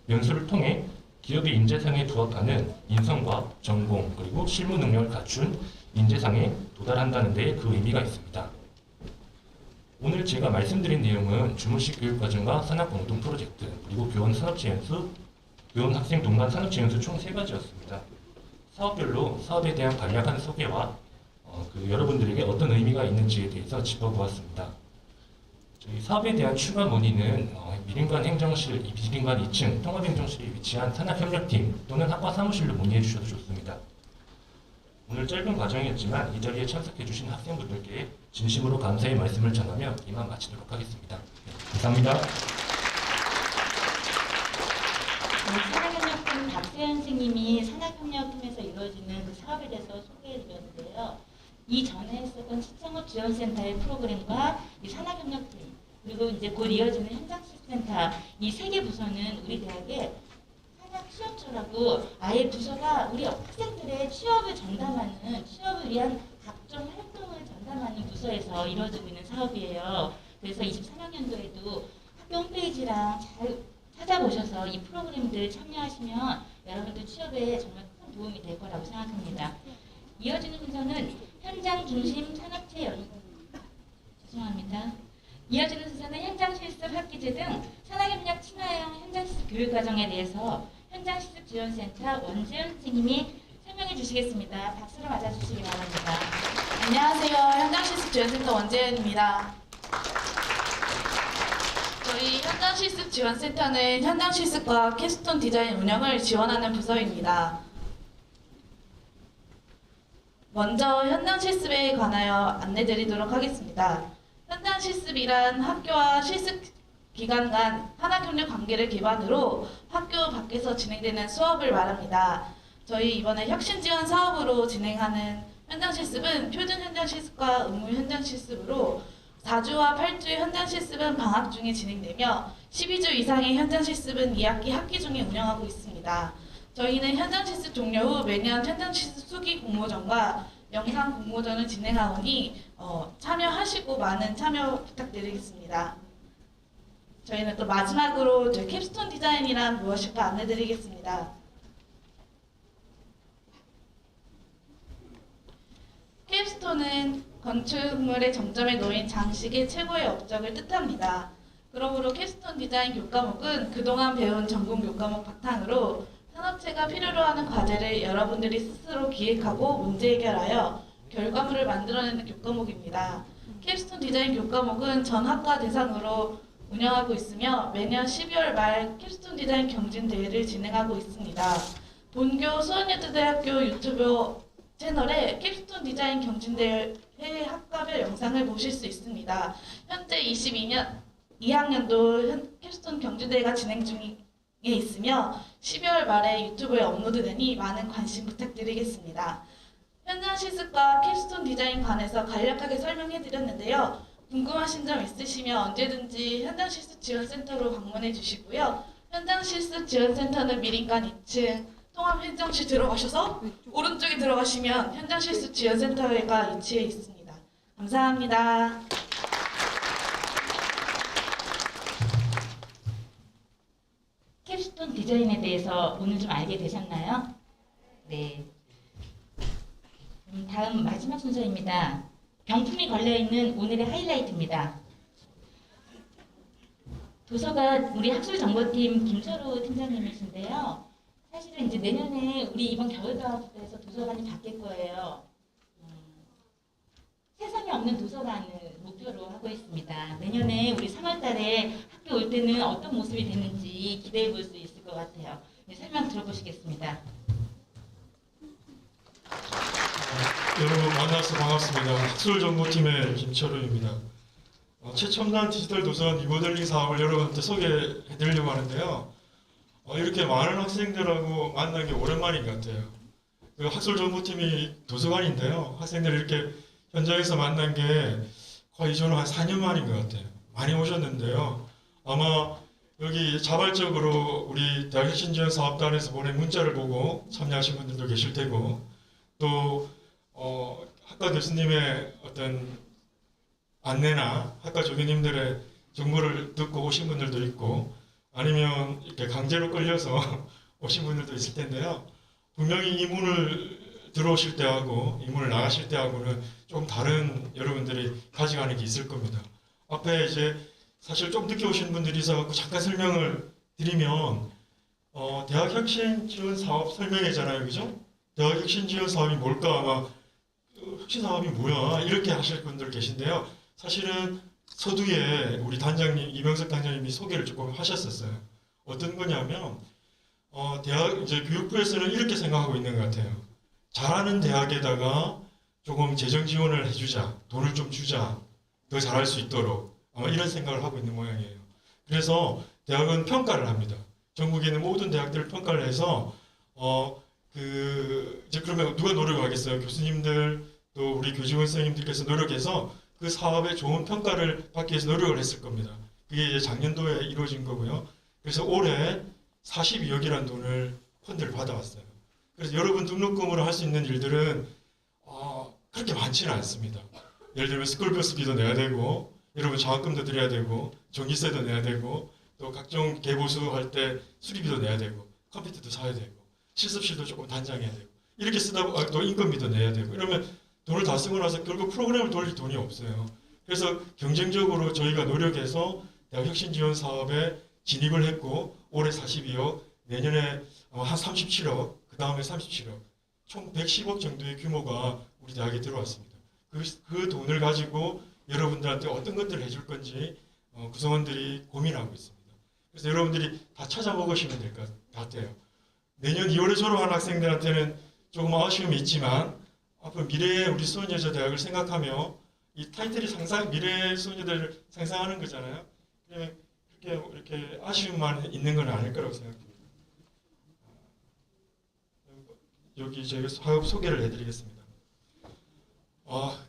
연수를 통해 기업의 인재상에 부합하는 인성과 전공 그리고 실무 능력을 갖춘 인재상에 도달한다는 데에 그 의미가 있습니다. 오늘 제가 말씀드린 내용은 주무식 교육과정과 산학 공동 프로젝트 그리고 교원 산업체 연수, 교원 학생 동반 산업체 연수 총 3가지였습니다. 사업별로 사업에 대한 간략한 소개와 여러분들에게 어떤 의미가 있는지에 대해서 짚어보았습니다. 저희 사업에 대한 추가 문의는 미림관 행정실, 미림관 2층 통합행정실에 위치한 산학협력팀 또는 학과 사무실로 문의해 주셔도 좋습니다. 오늘 짧은 과정이었지만 이 자리에 참석해주신 학생분들께 진심으로 감사의 말씀을 전하며 이만 마치도록 하겠습니다. 감사합니다. 산학협력팀 박세현 선생님이 산학협력팀에서 이루어지는 그 사업에 대해서 소개해드렸는데요. 이전에 했었던 시창업 지원센터의 프로그램과 이 산학협력팀 그리고 이제 곧 이어지는 현장실센터 이 3개 부서는 우리 대학의 산학 취업처라고 아예 부서가 우리 학생들의 취업을 전담하는 취업을 위한 각종 활동을 전담하는 부서에서 이루어지고 있는 사업이에요. 그래서 23학년도에도 학교 홈페이지랑 잘 찾아보셔서 이 프로그램들 참여하시면 여러분들 취업에 정말 큰 도움이 될 거라고 생각합니다. 이어지는 순서는 현장 중심 산업체 이어지는 순서는 현장 실습 학기제 등 산학협력 친화형 현장 실습 교육 과정에 대해서 현장 실습 지원센터 원재현 선생님이 설명해 주시겠습니다. 박수로 맞아주시기 바랍니다. 안녕하세요. 현장실습지원센터 원재현입니다. 저희 현장실습지원센터는 현장실습과 캡스톤 디자인 운영을 지원하는 부서입니다. 먼저 현장실습에 관하여 안내드리도록 하겠습니다. 현장실습이란 학교와 실습기관 간 산학협력 관계를 기반으로 학교 밖에서 진행되는 수업을 말합니다. 저희 이번에 혁신지원 사업으로 진행하는 현장실습은 표준 현장실습과 의무 현장실습으로 4주와 8주의 현장실습은 방학 중에 진행되며 12주 이상의 현장실습은 2학기 학기 중에 운영하고 있습니다. 저희는 현장실습 종료 후 매년 현장실습 수기 공모전과 영상 공모전을 진행하오니 참여하시고 많은 참여 부탁드리겠습니다. 저희는 또 마지막으로 저희 캡스톤 디자인이란 무엇일까 안내드리겠습니다. 캡스톤은 건축물의 정점에 놓인 장식의 최고의 업적을 뜻합니다. 그러므로 캡스톤 디자인 교과목은 그동안 배운 전공 교과목 바탕으로 산업체가 필요로 하는 과제를 여러분들이 스스로 기획하고 문제 해결하여 결과물을 만들어내는 교과목입니다. 캡스톤 디자인 교과목은 전 학과 대상으로 운영하고 있으며 매년 12월 말 캡스톤 디자인 경진대회를 진행하고 있습니다. 본교 수원여자대학교 유튜브 채널에 캡스톤 디자인 경진대회 학과별 영상을 보실 수 있습니다. 현재 2학년도 캡스톤 경진대회가 진행 중에 있으며 12월 말에 유튜브에 업로드되니 많은 관심 부탁드리겠습니다. 현장 실습과 캡스톤 디자인 관해서 간략하게 설명해드렸는데요. 궁금하신 점 있으시면 언제든지 현장 실습 지원센터로 방문해 주시고요. 현장 실습 지원센터는 미림관 2층 통합행정실 들어가셔서 오른쪽에 들어가시면 현장 실습 지원센터가 위치해 있습니다. 감사합니다. 캡스톤 디자인에 대해서 오늘 좀 알게 되셨나요? 네. 다음 마지막 순서입니다. 경품이 걸려있는 오늘의 하이라이트입니다. 도서관 우리 학술정보팀 김철우 팀장님이신데요. 사실은 이제 내년에 우리 이번 겨울방학부터 해서 도서관이 바뀔 거예요. 세상에 없는 도서관을 목표로 하고 있습니다. 내년에 우리 3월달에 학교 올 때는 어떤 모습이 되는지 기대해 볼 수 있을 것 같아요. 네, 설명 들어보시겠습니다. 여러분 만나서 반갑습니다. 학술정보팀의 김철우입니다. 최첨단 디지털 도서관 리모델링 사업을 여러분한테 소개해드리려고 하는데요. 이렇게 많은 학생들하고 만난 게 오랜만인 것 같아요. 그 학술정보팀이 도서관인데요. 학생들 이렇게 현장에서 만난 게 거의 저는 한 4년 만인 것 같아요. 많이 오셨는데요. 아마 여기 자발적으로 우리 대학혁신지원사업단에서 보낸 문자를 보고 참여하신 분들도 계실 테고, 또 학과 교수님의 어떤 안내나 학과 조교님들의 정보를 듣고 오신 분들도 있고, 아니면 이렇게 강제로 끌려서 오신 분들도 있을 텐데요. 분명히 이 문을 들어오실 때하고 이 문을 나가실 때하고는 좀 다른 여러분들이 가져가는 게 있을 겁니다. 앞에 이제 사실 좀 늦게 오신 분들이 있어서 잠깐 설명을 드리면, 대학혁신지원사업 설명회잖아요, 그죠? 대학혁신지원사업이 뭘까, 아마 혁신사업이 뭐야 이렇게 하실 분들 계신데요. 사실은 서두에 우리 단장님, 이명석 단장님이 소개를 조금 하셨었어요. 어떤 거냐면, 대학 이제 교육부에서는 이렇게 생각하고 있는 것 같아요. 잘하는 대학에다가 조금 재정 지원을 해주자, 돈을 좀 주자, 더 잘할 수 있도록 아마 이런 생각을 하고 있는 모양이에요. 그래서 대학은 평가를 합니다. 전국에 있는 모든 대학들을 평가를 해서 이제 그러면 누가 노력을 하겠어요? 교수님들 또 우리 교직원 선생님들께서 노력해서 그 사업에 좋은 평가를 받기 위해서 노력을 했을 겁니다. 그게 이제 작년도에 이루어진 거고요. 그래서 올해 42억이라는 돈을 펀드를 받아왔어요. 그래서 여러분 등록금으로 할 수 있는 일들은 그렇게 많지는 않습니다. 예를 들면 스쿨버스비도 내야 되고, 여러분 장학금도 드려야 되고, 전기세도 내야 되고, 또 각종 개보수 할 때 수리비도 내야 되고, 컴퓨터도 사야 되고, 실습실도 조금 단장해야 되고, 이렇게 쓰다 보면 또 인건비도 내야 되고, 이러면 돈을 다 쓰고 나서 결국 프로그램을 돌릴 돈이 없어요. 그래서 경쟁적으로 저희가 노력해서 대학혁신지원 사업에 진입을 했고, 올해 42억, 내년에 한 37억, 그 다음에 37억, 총 110억 정도의 규모가 우리 대학에 들어왔습니다. 그 돈을 가지고 여러분들한테 어떤 것들을 해줄 건지 구성원들이 고민하고 있습니다. 그래서 여러분들이 다 찾아보시면 될 것 같아요. 내년 2월에 졸업한 학생들한테는 조금 아쉬움이 있지만, 앞으로 미래의 우리 수원여자대학을 생각하며 이 타이틀이 미래의 수원여대를 상상하는 거잖아요. 이렇게 아쉬움만 있는 건 아닐 거라고 생각합니다. 여기 저희가 사업 소개를 해드리겠습니다.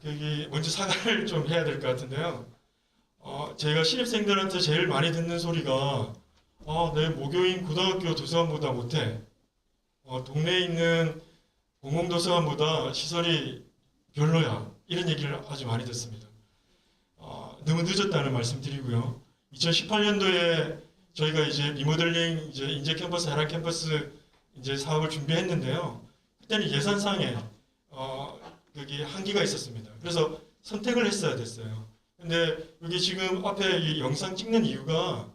여기 먼저 사과를 좀 해야 될 것 같은데요. 제가 신입생들한테 제일 많이 듣는 소리가 내 모교인 고등학교 도서관보다 못해. 동네에 있는 공공도서관보다 시설이 별로야. 이런 얘기를 아주 많이 듣습니다. 너무 늦었다는 말씀 드리고요. 2018년도에 저희가 이제 리모델링 인재 캠퍼스, 해랑 캠퍼스 이제 사업을 준비했는데요. 그때는 예산상에 여기 한계가 있었습니다. 그래서 선택을 했어야 됐어요. 근데 여기 지금 앞에 이 영상 찍는 이유가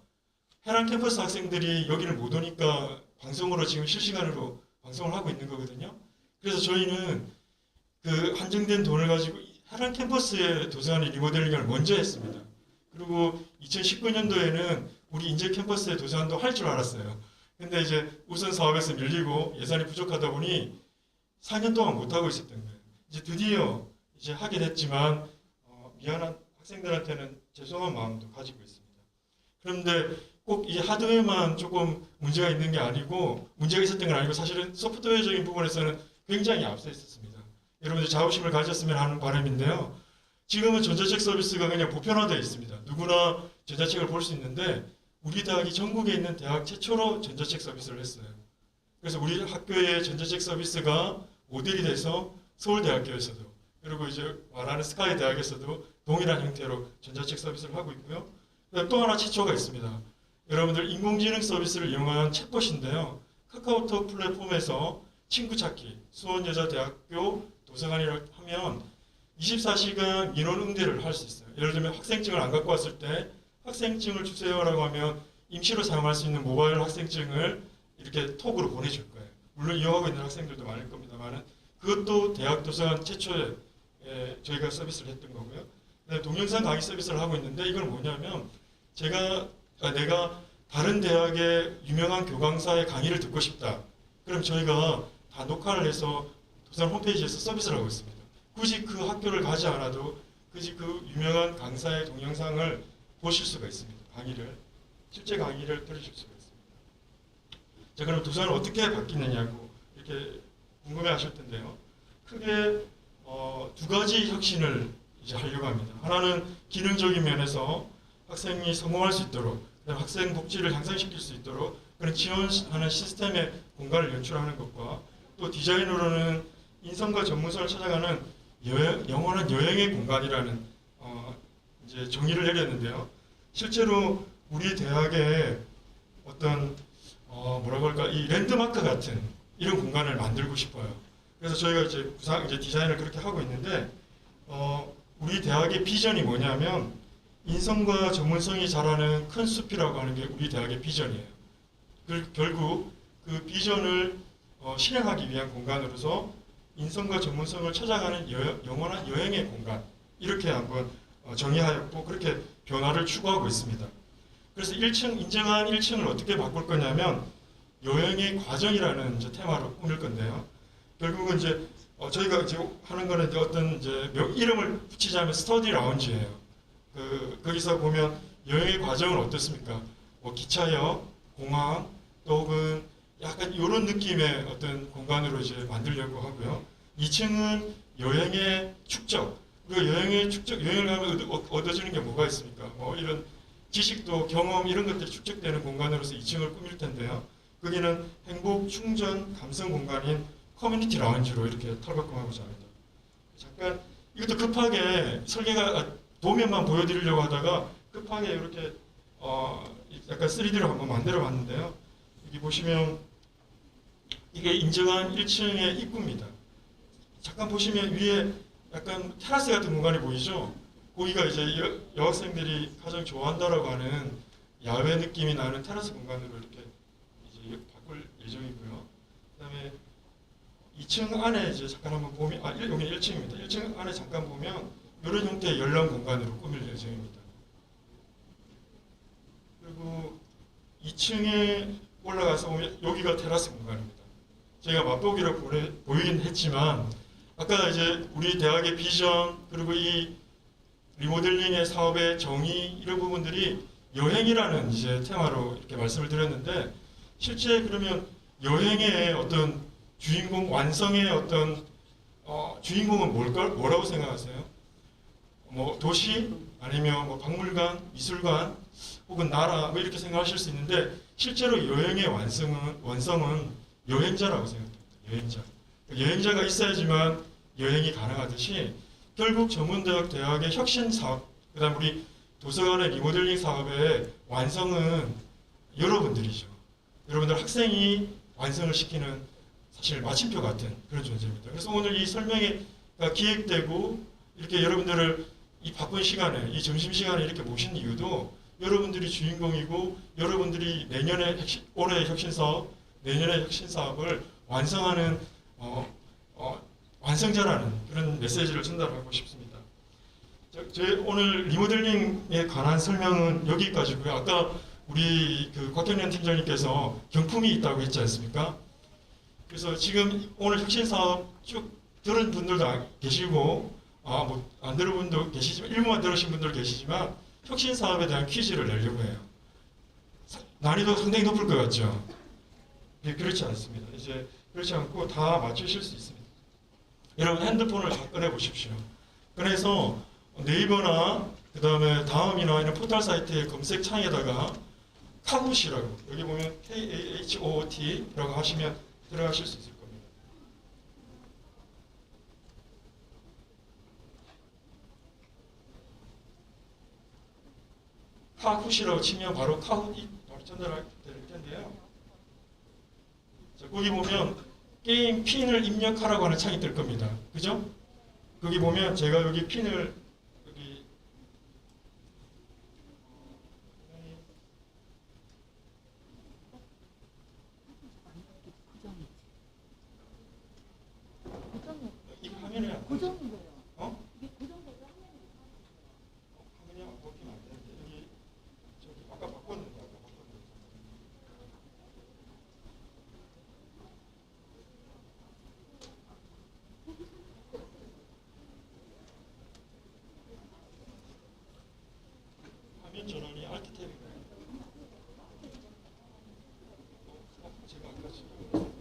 해랑 캠퍼스 학생들이 여기를 못 오니까 방송으로 지금 실시간으로 방송을 하고 있는 거거든요. 그래서 저희는 그 한정된 돈을 가지고 해랑 캠퍼스의 도서관의 리모델링을 먼저 했습니다. 그리고 2019년도에는 우리 인재 캠퍼스의 도서관도 할 줄 알았어요. 근데 이제 우선 사업에서 밀리고 예산이 부족하다 보니 4년 동안 못 하고 있었던 거예요. 이제 드디어 이제 하게 됐지만 미안한 학생들한테는 죄송한 마음도 가지고 있습니다. 그런데 꼭 이 하드웨어만 조금 문제가 있는 게 아니고, 문제가 있었던 건 아니고, 사실은 소프트웨어적인 부분에서는 굉장히 앞서 있었습니다. 여러분들 자부심을 가졌으면 하는 바람인데요. 지금은 전자책 서비스가 그냥 보편화되어 있습니다. 누구나 전자책을 볼 수 있는데, 우리 대학이 전국에 있는 대학 최초로 전자책 서비스를 했어요. 그래서 우리 학교의 전자책 서비스가 모델이 돼서 서울대학교에서도, 그리고 이제 말하는 스카이 대학에서도 동일한 형태로 전자책 서비스를 하고 있고요. 또 하나 최초가 있습니다. 여러분들 인공지능 서비스를 이용한 챗봇인데요. 카카오톡 플랫폼에서 친구 찾기, 수원여자대학교 도서관이라고 하면 24시간 민원 응대를 할 수 있어요. 예를 들면 학생증을 안 갖고 왔을 때 학생증을 주세요라고 하면 임시로 사용할 수 있는 모바일 학생증을 이렇게 톡으로 보내줄 거예요. 물론 이용하고 있는 학생들도 많을 겁니다만 그것도 대학 도서관 최초에 저희가 서비스를 했던 거고요. 동영상 강의 서비스를 하고 있는데 이건 뭐냐면 내가 다른 대학의 유명한 교강사의 강의를 듣고 싶다. 그럼 저희가 다 녹화를 해서 도서관 홈페이지에서 서비스를 하고 있습니다. 굳이 그 학교를 가지 않아도 굳이 그 유명한 강사의 동영상을 보실 수가 있습니다. 실제 강의를 들으실 수가 있습니다. 자, 그럼 도서관은 어떻게 바뀌느냐고 이렇게 궁금해하실 텐데요. 크게 두 가지 혁신을 이제 하려고 합니다. 하나는 기능적인 면에서 학생이 성공할 수 있도록, 학생 복지를 향상시킬 수 있도록 그런 지원하는 시스템의 공간을 연출하는 것과 또 디자인으로는 인성과 전문성을 찾아가는 영원한 여행의 공간이라는 이제 정의를 내렸는데요. 실제로 우리 대학에 어떤 뭐라고 할까 이 랜드마크 같은 이런 공간을 만들고 싶어요. 그래서 저희가 이제 디자인을 그렇게 하고 있는데 우리 대학의 비전이 뭐냐면 인성과 전문성이 자라는 큰 숲이라고 하는 게 우리 대학의 비전이에요. 결국 그 비전을 실행하기 위한 공간으로서 인성과 전문성을 찾아가는 영원한 여행의 공간 이렇게 한번 정의하였고 그렇게 변화를 추구하고 있습니다. 그래서 인정한 1층을 어떻게 바꿀 거냐면 여행의 과정이라는 이제 테마로 꾸밀 건데요. 결국은 이제 저희가 이제 하는 거는 이제 어떤 이제 이름을 붙이자면 스터디 라운지예요. 거기서 보면 여행의 과정은 어떻습니까? 뭐 기차역, 공항, 또 혹은 약간 이런 느낌의 어떤 공간으로 이제 만들려고 하고요. 2층은 여행의 축적. 그리고 여행을 하면 얻어지는 게 뭐가 있습니까? 뭐 이런 지식도 경험 이런 것들이 축적되는 공간으로서 2층을 꾸밀 텐데요. 거기는 행복, 충전, 감성 공간인 커뮤니티 라운지로 이렇게 탈바꿈하고자 합니다. 잠깐 이것도 급하게 도면만 보여드리려고 하다가 급하게 이렇게 약간 3D로 한번 만들어 봤는데요. 여기 보시면 이게 인정한 1층의 입구입니다. 잠깐 보시면 위에 약간 테라스 같은 공간이 보이죠? 거기가 이제 여학생들이 가장 좋아한다라고 하는 야외 느낌이 나는 테라스 공간으로 이렇게 이제 바꿀 예정이고요. 그다음에 2층 안에 이제 잠깐 한번 보면 여기 1층입니다. 1층 안에 잠깐 보면 이런 형태의 열람 공간으로 꾸밀 예정입니다. 그리고 2층에 올라가서 보면 여기가 테라스 공간입니다. 제가 맛보기로 보이긴 했지만 아까 이제 우리 대학의 비전 그리고 이 리모델링의 사업의 정의 이런 부분들이 여행이라는 이제 테마로 이렇게 말씀을 드렸는데 실제 그러면 여행의 어떤 주인공 완성의 어떤 주인공은 뭐라고 생각하세요? 뭐 도시 아니면 뭐 박물관, 미술관 혹은 나라 뭐 이렇게 생각하실 수 있는데 실제로 여행의 완성은 여행자라고 생각합니다. 여행자가 있어야지만 여행이 가능하듯이 결국 전문대학의 혁신 사업, 그다음 우리 도서관의 리모델링 사업의 완성은 여러분들이죠. 여러분들 학생이 완성을 시키는 사실 마침표 같은 그런 존재입니다. 그래서 오늘 이 설명회가 기획되고 이렇게 여러분들을 이 바쁜 시간에, 이 점심시간에 이렇게 모신 이유도 여러분들이 주인공이고 여러분들이 올해의 혁신사업, 내년의 혁신사업을 완성하는 완성자라는 그런 메시지를 전달하고 싶습니다. 저희 오늘 리모델링에 관한 설명은 여기까지고요. 아까 우리 곽경련 팀장님께서 경품이 있다고 했지 않습니까? 그래서 지금 오늘 혁신사업 쭉 들은 분들도 계시고 뭐 안 들은 분도 계시지만 일부만 들으신 분들 계시지만 혁신사업에 대한 퀴즈를 내려고 해요. 난이도 상당히 높을 것 같죠? 네, 그렇지 않습니다. 이제 그렇지 않고 다 맞추실 수 있습니다. 여러분 핸드폰을 다 꺼내 보십시오. 그래서 네이버나 그 다음에 다음이나 이런 포털 사이트의 검색창에다가 카굿이라고 여기 보면 KAHOOT라고 하시면 들어가실 수 있을 겁니다. 카굿이라고 치면 바로 카굿이 바로 전달될 텐데요. 자, 거기 보면 게임 핀을 입력하라고 하는 창이 뜰 겁니다. 그죠? 거기 보면 제가 여기 핀을 여기 이 화면에 고정인 거예요. 어? 이게 고정돼서 화면이 안 바뀌면 안 되는데 여기 저기 아까 바꿨는데 아까 바꿨는데 화면 전원이 알트 탭인가요? 제가 아까 지금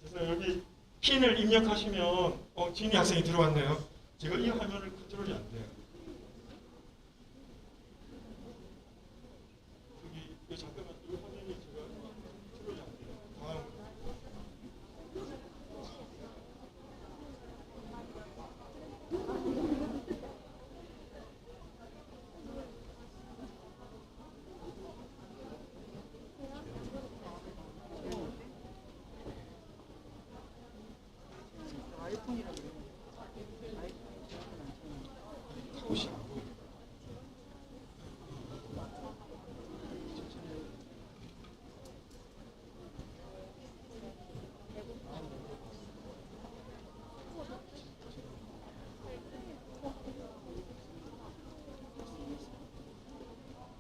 그래서 여기 핀을 입력하시면 진희 학생이 들어왔네요. 제가 이 화면을 컨트롤이 안 돼요. 여기 잠깐만 이 화면이 제가 컨트롤이 안 돼요. 다음 카우시 안 보여.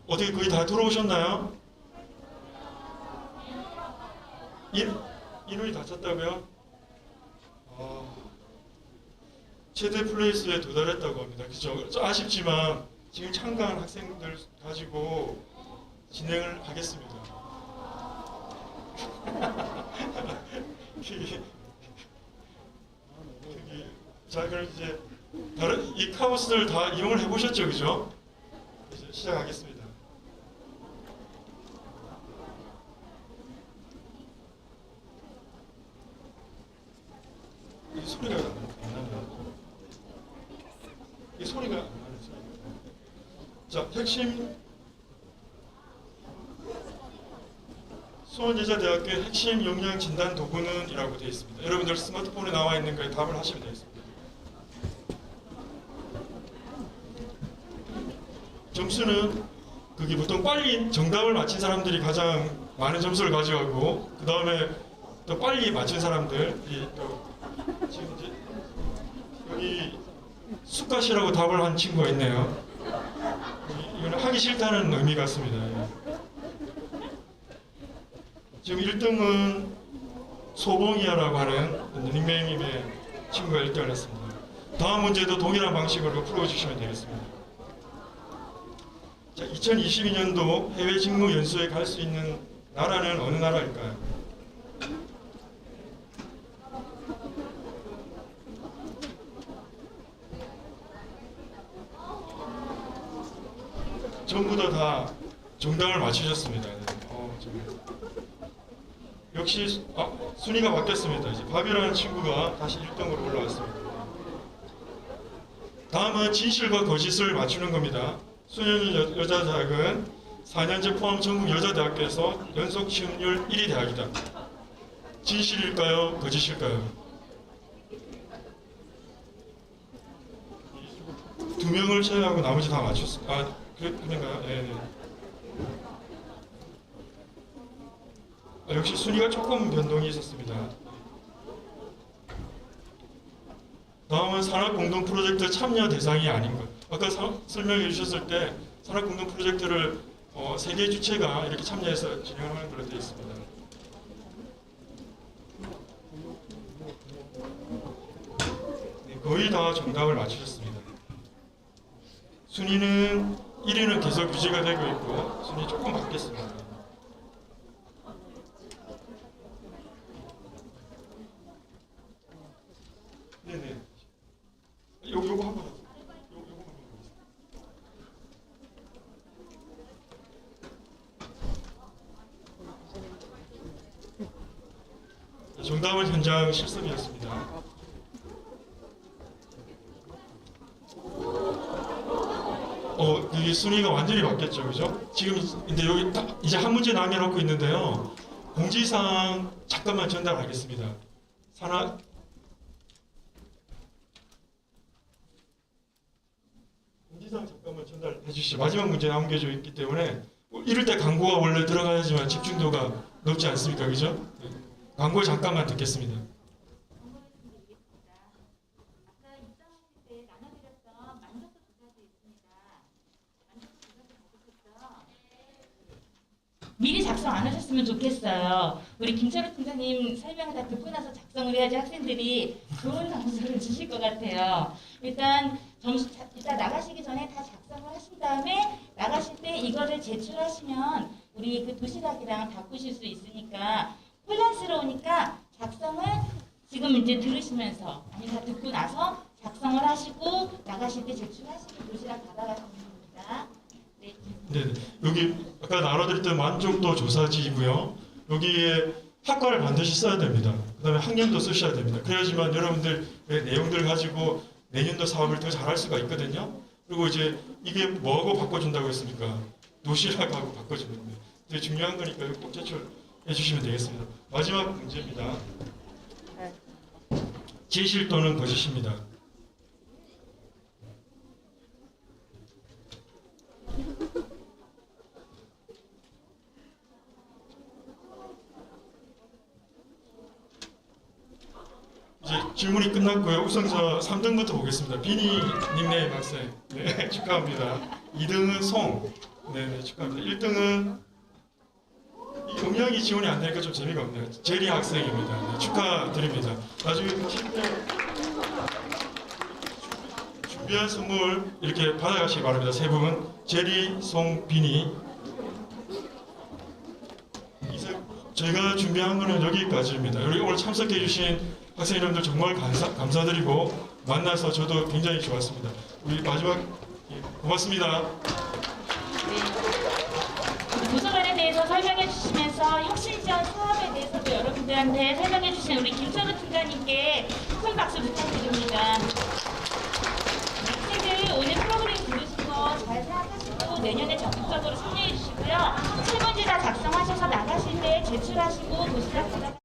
어떻게 거의 다 들어오셨나요? 인원이 다 찼다고요? 최대 플레이스에 도달했다고 합니다. 그죠? 좀 아쉽지만 지금 참가한 학생들 가지고 진행을 하겠습니다. 자, 그럼 이제 다른 이 카오스를 다 이용을 해보셨죠, 그죠? 이제 시작하겠습니다. 이 소리가 안 나요. 이 소리가 안 나는 소리. 자, 핵심 수원여자대학교의 핵심 역량 진단 도구는 이라고 되어 있습니다. 여러분들 스마트폰에 나와 있는 거에 답을 하시면 되겠습니다. 점수는 그게 보통 빨리 정답을 맞힌 사람들이 가장 많은 점수를 가져가고 그 다음에 또 빨리 맞춘 사람들이 또 지금 이제 여기 쑥갓이라고 답을 한 친구가 있네요. 이거는 하기 싫다는 의미 같습니다. 지금 1등은 소봉이야라고 하는 닉네임의 친구가 1등을 했습니다. 다음 문제도 동일한 방식으로 풀어주시면 되겠습니다. 자, 2022년도 해외 직무 연수에 갈 수 있는 나라는 어느 나라일까요? 전부 다 정답을 맞추셨습니다. 역시 순위가 바뀌었습니다. 이제 밥이라는 친구가 다시 1등으로 올라왔습니다. 다음은 진실과 거짓을 맞추는 겁니다. 수년 여자대학은 4년제 포함 전국 여자대학교에서 연속 취업률 1위 대학이다. 진실일까요? 거짓일까요? 2명을 제외하고 나머지 다 맞췄습니다. 그런가요? 네. 역시 순위가 조금 변동이 있었습니다. 다음은 산업공동 프로젝트 참여 대상이 아닌 것. 아까 설명해 주셨을 때 산업공동 프로젝트를 3개 주체가 이렇게 참여해서 진행하는 걸로 되어 있습니다. 네, 거의 다 정답을 맞추셨습니다. 순위는 1위는 계속 유지가 되고 있고 순위 조금 바뀌었습니다. 네네. 요거 한번 보겠습니다. 정다운 현장 실습이었습니다. 이게 순위가 완전히 바뀌었죠, 그죠? 지금 근데 여기 딱 이제 한 문제 남겨놓고 있는데요. 공지사항 잠깐만 전달하겠습니다. 공지사항 잠깐만 전달해 주시죠. 마지막 문제 남겨져 있기 때문에 이럴 때 광고가 원래 들어가야지만 집중도가 높지 않습니까, 그죠? 네. 광고 잠깐만 듣겠습니다. 아까 입장하실 때 나눠드렸던 만족도 조사도 있습니다. 만족도 조사도 받으셨죠? 미리 작성 안 하셨으면 좋겠어요. 우리 김철우 팀장님 설명을 다 듣고 나서 작성을 해야지 학생들이 좋은 점수를 주실 것 같아요. 일단 일단 나가시기 전에 다 작성을 하신 다음에 나가실 때 이거를 제출하시면 우리 그 도시락이랑 바꾸실 수 있으니까 혼란스러우니까 작성을 지금 이제 들으시면서 아니 다 듣고 나서 작성을 하시고 나가실 때 제출하시고 도시락 받아가시면 됩니다. 네. 네, 여기 아까 나눠드렸던 만족도 조사지이고요. 여기에 학과를 반드시 써야 됩니다. 그다음에 학년도 쓰셔야 됩니다. 그래야지만 여러분들의 내용들 가지고 내년도 사업을 더 잘할 수가 있거든요. 그리고 이제 이게 뭐하고 바꿔준다고 했습니까? 도시락하고 바꿔주는 거예요. 되게 중요한 거니까 이거 꼭 제출해 주시면 되겠습니다. 마지막 문제입니다. 제실 또는 거짓입니다. 이제 질문이 끝났고요. 우선 저 3등부터 보겠습니다. 비니 닉네임 학생. 네, 축하합니다. 2등은 송. 네, 축하합니다. 1등은 이 음량이 지원이 안 되니까 좀 재미가 없네요. 제리 학생입니다. 네, 축하드립니다. 나중에 준비한 선물 이렇게 받아가시기 바랍니다. 세 분. 제리, 송, 비니. 저희가 준비한 거는 여기까지입니다. 여기 오늘 참석해 주신 학생 여러분들 정말 감사드리고 만나서 저도 굉장히 좋았습니다. 우리 마지막 고맙습니다. 도서관에 대해서 설명해 주시면서 혁신지원 사업에 대해서도 여러분들한테 설명해 주신 우리 김철우 팀장님께 큰 박수 부탁드립니다. 학생들 오늘 프로그램 들으신 거 잘 생각하시고 내년에 적극적으로 참여해 주시고요. 세 문제 다 작성하셔서 나가실 때 제출하시고 도시락 받아